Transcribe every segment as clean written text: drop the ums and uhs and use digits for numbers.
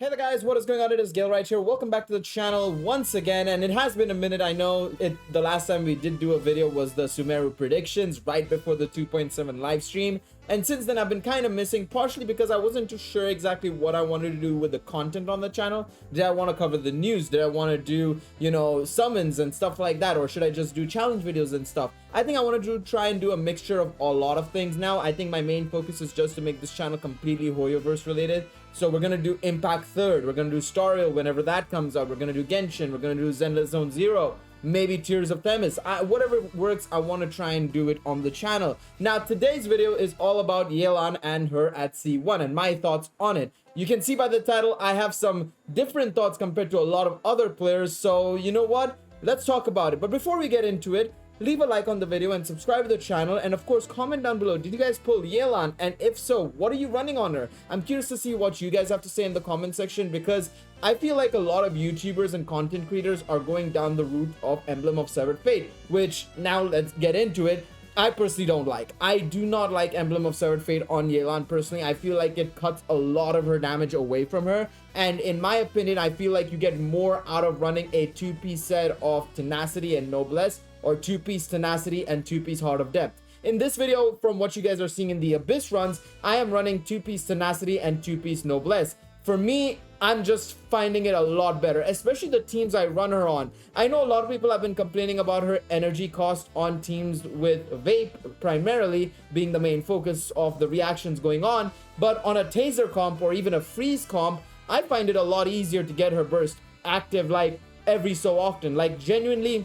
Hey there guys, what is going on? It is Gil right here. Welcome back to the channel once again, and it has been a minute. I know the last time we did do a video was the Sumeru predictions right before the 2.7 live stream, and since then I've been kind of missing, partially because I wasn't too sure exactly what I wanted to do with the content on the channel. Did I want to cover the news? Did I want to do, summons and stuff like that, or should I just do challenge videos and stuff? I think I want to try and do a mixture of a lot of things now. I think my main focus is just to make this channel completely Hoyoverse related. So we're gonna do Impact Third, we're gonna do Starreal whenever that comes out, we're gonna do Genshin, we're gonna do Zenless Zone Zero, maybe Tears of Themis. Whatever works, I want to try and do it on the channel. Now today's video is all about Yelan and her at C1 and my thoughts on it. You can see by the title I have some different thoughts compared to a lot of other players, so you know what, let's talk about it. But before we get into it, leave a like on the video and subscribe to the channel, and of course comment down below, did you guys pull Yelan, and if so, what are you running on her? I'm curious to see what you guys have to say in the comment section, because I feel like a lot of YouTubers and content creators are going down the route of Emblem of Severed Fate, which, now let's get into it, I personally don't like. I do not like Emblem of Severed Fate on Yelan personally. I feel like it cuts a lot of her damage away from her, and in my opinion I feel like you get more out of running a two-piece set of Tenacity and Noblesse, or two-piece Tenacity and two-piece Heart of Depth. In this video, from what you guys are seeing in the Abyss runs, I am running two-piece Tenacity and two-piece Noblesse. For me, I'm just finding it a lot better, especially the teams I run her on. I know a lot of people have been complaining about her energy cost on teams with Vape primarily being the main focus of the reactions going on, but on a Taser comp or even a Freeze comp, I find it a lot easier to get her burst active like every so often. Like genuinely,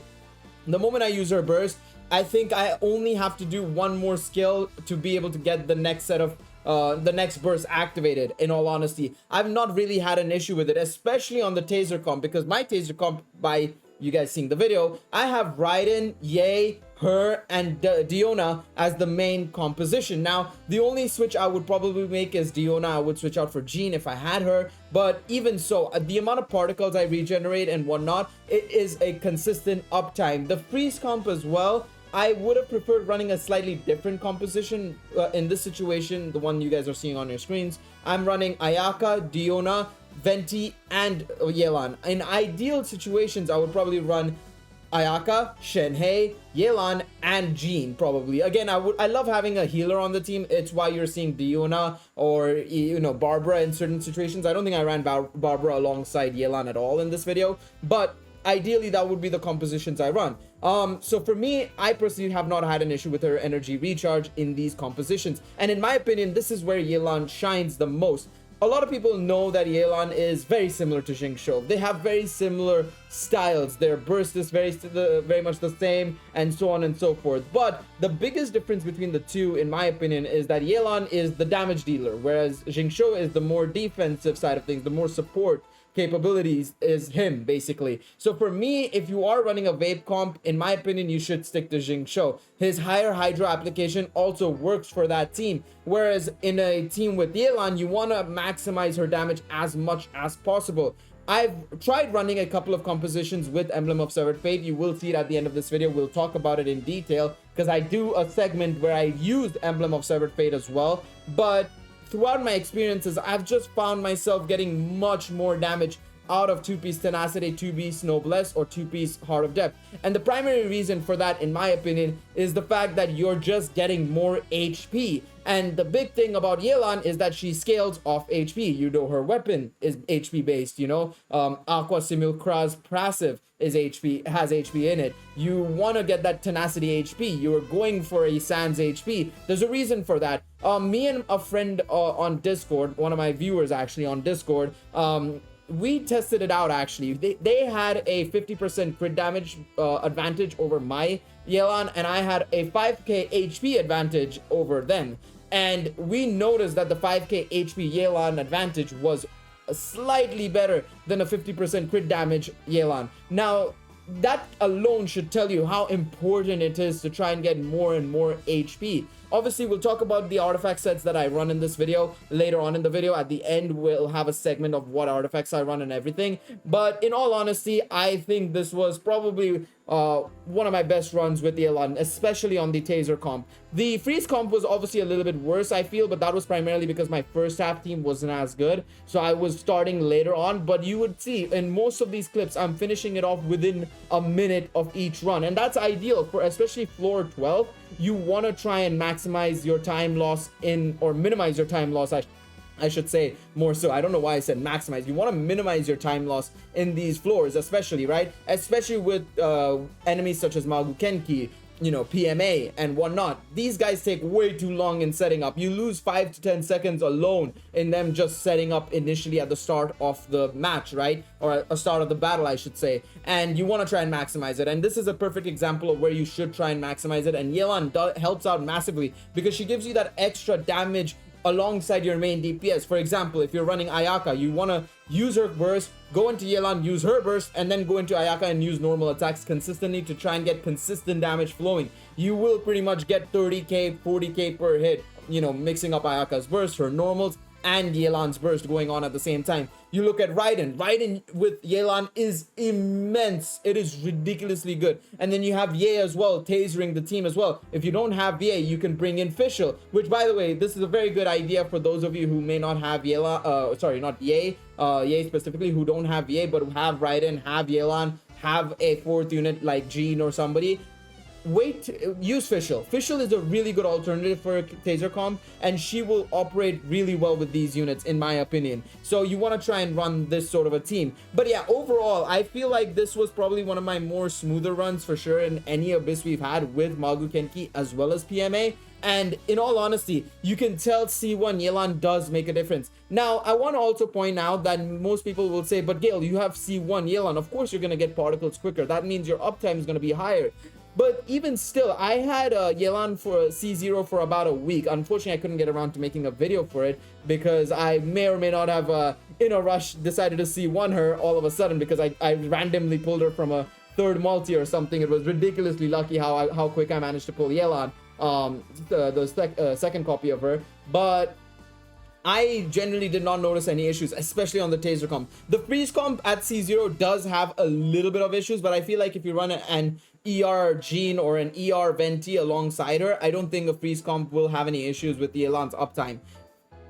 the moment I use her burst, I think I only have to do one more skill to be able to get the next set of the next burst activated. In all honesty, I've not really had an issue with it, especially on the Taser comp, because my Taser comp, by you guys seeing the video, I have Raiden, Ye, her, and Diona as the main composition. Now the only switch I would probably make is Diona. I would switch out for Jean if I had her, but even so, the amount of particles I regenerate and whatnot, it is a consistent uptime. The freeze comp as well, I would have preferred running a slightly different composition. In this situation, the one you guys are seeing on your screens, I'm running Ayaka, Diona, Venti, and Yelan. In ideal situations, I would probably run Ayaka, Shenhei, Yelan, and Jean probably. Again, I love having a healer on the team. It's why you're seeing Diona or Barbara in certain situations. I don't think I ran Barbara alongside Yelan at all in this video, but ideally that would be the compositions I run. So for me, I personally have not had an issue with her energy recharge in these compositions, and in my opinion, this is where Yelan shines the most. A lot of people know that Yelan is very similar to Xingqiu. They have very similar styles. Their burst is very much the same, and so on and so forth. But the biggest difference between the two, in my opinion, is that Yelan is the damage dealer, whereas Xingqiu is the more defensive side of things, the more support capabilities is him, basically. So for me, if you are running a Vape comp, in my opinion, you should stick to Xingqiu. His higher Hydra application also works for that team, whereas in a team with Yelan, you want to maximize her damage as much as possible. I've tried running a couple of compositions with Emblem of Severed Fate. You will see it at the end of this video. We'll talk about it in detail, because I do a segment where I used Emblem of Severed Fate as well. But throughout my experiences, I've just found myself getting much more damage out of two-piece Tenacity, two-piece Noblesse, or two-piece Heart of Depth. And the primary reason for that, in my opinion, is the fact that you're just getting more HP. And the big thing about Yelan is that she scales off HP. Her weapon is HP based, Aqua Simulacra's passive is has HP in it. You want to get that Tenacity HP. You're going for a Sans HP. There's a reason for that. Me and a friend on Discord, one of my viewers actually on Discord, we tested it out actually. They had a 50% crit damage advantage over my Yelan, and I had a 5k HP advantage over them. And we noticed that the 5k HP Yelan advantage was slightly better than a 50% crit damage Yelan. Now, that alone should tell you how important it is to try and get more and more HP. Obviously, we'll talk about the artifact sets that I run in this video later on in the video. At the end, we'll have a segment of what artifacts I run and everything. But in all honesty, I think this was probably one of my best runs with the Yelan, especially on the Taser comp. The freeze comp was obviously a little bit worse, I feel, but that was primarily because my first half team wasn't as good, so I was starting later on. But you would see in most of these clips, I'm finishing it off within a minute of each run, and that's ideal for especially floor 12. You want to try and maximize your time loss in, or minimize your time loss, I should say, more so. I don't know why I said maximize. You want to minimize your time loss in these floors, especially, right? Especially with enemies such as Magukenki, you know, PMA and whatnot. These guys take way too long in setting up. You lose 5 to 10 seconds alone in them just setting up initially at the start of the match, right? Or at the start of the battle, I should say. And you want to try and maximize it. And this is a perfect example of where you should try and maximize it. And Yelan helps out massively because she gives you that extra damage alongside your main DPS. For example, if you're running Ayaka, you want to use her burst, go into Yelan, use her burst, and then go into Ayaka and use normal attacks consistently to try and get consistent damage flowing. You will pretty much get 30k, 40k per hit, you know, mixing up Ayaka's burst, her normals, and Yelan's burst going on at the same time. You look at Raiden with Yelan is immense. It is ridiculously good. And then you have Ye as well, tasering the team as well. If you don't have Ye, you can bring in Fischl, which, by the way, this is a very good idea for those of you who may not have Yelan, sorry, not Ye, Ye specifically, who don't have Ye, but have Raiden, have Yelan, have a 4th unit like Jean or somebody. Use Fischl. Fischl is a really good alternative for Taser comp, and she will operate really well with these units, in my opinion. So you want to try and run this sort of a team. But yeah, overall, I feel like this was probably one of my more smoother runs for sure in any Abyss we've had with Magukenki as well as PMA. And in all honesty, you can tell C1 Yelan does make a difference. Now, I want to also point out that most people will say, but Gale, you have C1 Yelan. Of course, you're going to get particles quicker. That means your uptime is going to be higher. But even still, I had Yelan for C0 for about a week. Unfortunately, I couldn't get around to making a video for it because I may or may not have, in a rush, decided to C1 her all of a sudden because I randomly pulled her from a 3rd multi or something. It was ridiculously lucky how quick I managed to pull Yelan, the second copy of her. But I generally did not notice any issues, especially on the Taser comp. The freeze comp at C0 does have a little bit of issues, but I feel like if you run an ER Jean or an ER Venti alongside her, I don't think a freeze comp will have any issues with the Yelan's uptime.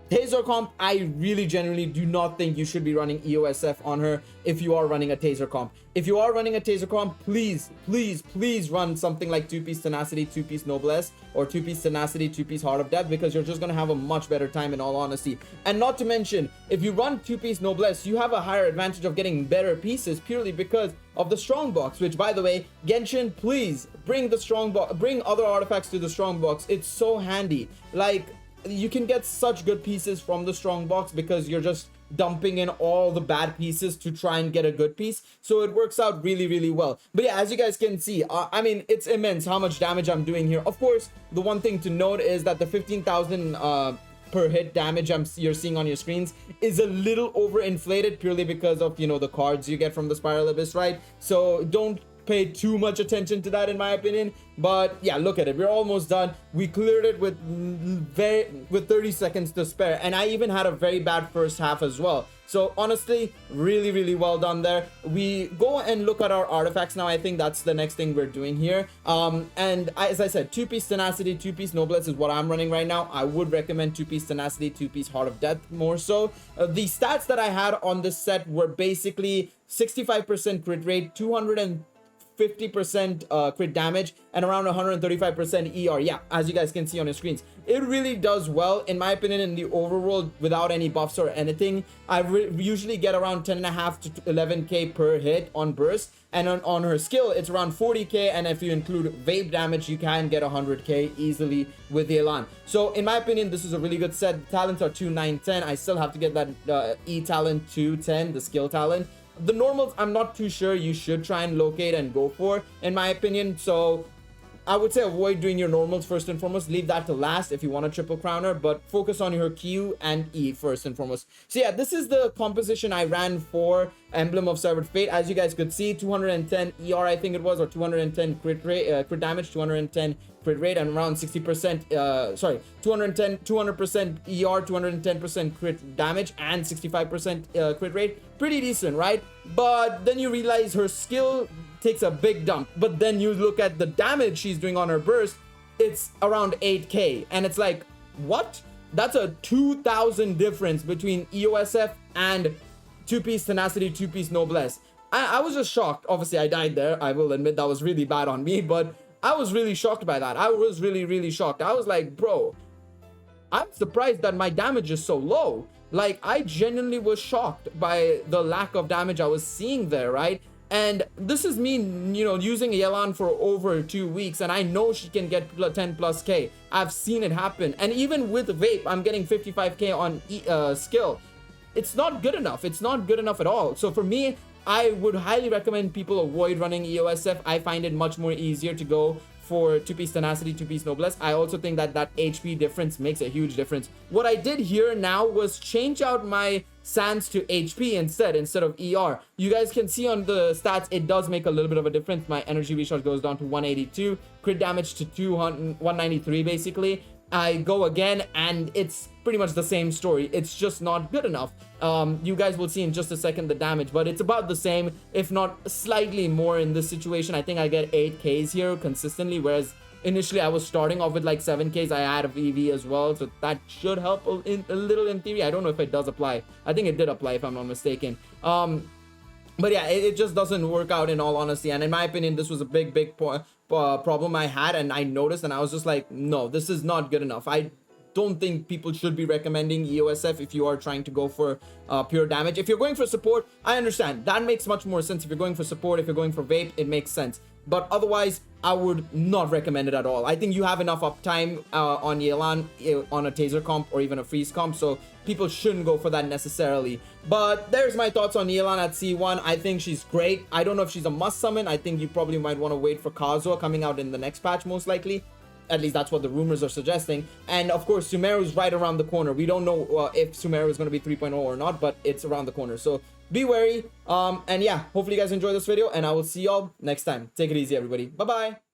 Taser comp, I really generally do not think you should be running EOSF on her if you are running a Taser comp. If you are running a Taser comp, please run something like 2-piece Tenacity, 2-piece Noblesse, or 2-piece Tenacity, 2-piece Heart of Death, because you're just going to have a much better time in all honesty. And not to mention, if you run 2-piece Noblesse, you have a higher advantage of getting better pieces purely because of the strong box, which, by the way, Genshin, please bring the strong box, bring other artifacts to the strong box. It's so handy. Like, you can get such good pieces from the strong box because you're just dumping in all the bad pieces to try and get a good piece, so it works out really well. But yeah, as you guys can see, I mean, it's immense how much damage I'm doing here. Of course, the one thing to note is that the 15,000 per hit damage you're seeing on your screens is a little overinflated purely because of, you know, the cards you get from the Spiral Abyss, right? So don't pay too much attention to that, in my opinion. But yeah, look at it, we're almost done. We cleared it with 30 seconds to spare, and I even had a very bad first half as well. So honestly, really well done there. We go and look at our artifacts now. I think that's the next thing we're doing here. And as I said, 2-piece Tenacity, 2-piece Noblesse is what I'm running right now. I would recommend 2-piece Tenacity, 2-piece Heart of Death more so. The stats that I had on this set were basically 65% crit rate, 250% crit damage, and around 135% ER. Yeah, as you guys can see on your screens, it really does well, in my opinion, in the overworld without any buffs or anything. I usually get around 10.5 to 11k per hit on burst, and on her skill, it's around 40k, and if you include vape damage, you can get 100k easily with Yelan. So in my opinion, this is a really good set. The talents are 2, 9, 10. I still have to get that E talent 2, 10, the skill talent. The normals, I'm not too sure you should try and locate and go for, in my opinion. So I would say avoid doing your normals first and foremost. Leave that to last if you want a triple crowner, but focus on your Q and E first and foremost. So yeah, this is the composition I ran for Emblem of Severed Fate. As you guys could see, 210 ER I think it was, or 210 crit rate, crit damage, 210 crit rate, and around 60%, sorry, 210, 200% ER, 210% crit damage, and 65% crit rate. Pretty decent, right? But then you realize her skill takes a big dump. But then you look at the damage she's doing on her burst, it's around 8k, and it's like, what? That's a 2,000 difference between EOSF and 2-piece Tenacity, 2-piece Noblesse. I was just shocked. Obviously, I died there. I will admit that was really bad on me, but I was really shocked by that. I was really shocked. I was like, bro, I'm surprised that my damage is so low. Like, I genuinely was shocked by the lack of damage I was seeing there, right? And this is me, you know, using Yelan for over 2 weeks, and I know she can get 10 plus K. I've seen it happen. And even with Vape, I'm getting 55k on skill. It's not good enough. It's not good enough at all. So for me, I would highly recommend people avoid running EOSF. I find it much more easier to go for 2-piece Tenacity, 2-piece Noblesse. I also think that that HP difference makes a huge difference. What I did here now was change out my Sans to HP instead of ER. You guys can see on the stats, it does make a little bit of a difference. My energy recharge goes down to 182, crit damage to 193 basically. I go again, and it's pretty much the same story. It's just not good enough. You guys will see in just a second the damage, but it's about the same, if not slightly more in this situation. I think I get 8Ks here consistently, whereas initially I was starting off with like 7Ks. I had a VV as well, so that should help a little in theory. I don't know if it does apply. I think it did apply, if I'm not mistaken. But yeah, it just doesn't work out, in all honesty. And in my opinion, this was a big problem I had, and I noticed, and I was just like, no, this is not good enough. I don't think people should be recommending EOSF if you are trying to go for pure damage. If you're going for support, I understand. That makes much more sense. If you're going for support, if you're going for Vape, it makes sense. But otherwise, I would not recommend it at all. I think you have enough uptime on Yelan on a taser comp or even a freeze comp, so people shouldn't go for that necessarily. But there's my thoughts on Yelan at C1. I think she's great. I don't know if she's a must summon. I think you probably might want to wait for Kazuha coming out in the next patch, most likely. At least that's what the rumors are suggesting. And of course, Sumeru's right around the corner. We don't know if Sumeru is going to be 3.0 or not, but it's around the corner. So be wary. And yeah, hopefully you guys enjoy this video, and I will see y'all next time. Take it easy, everybody. Bye-bye.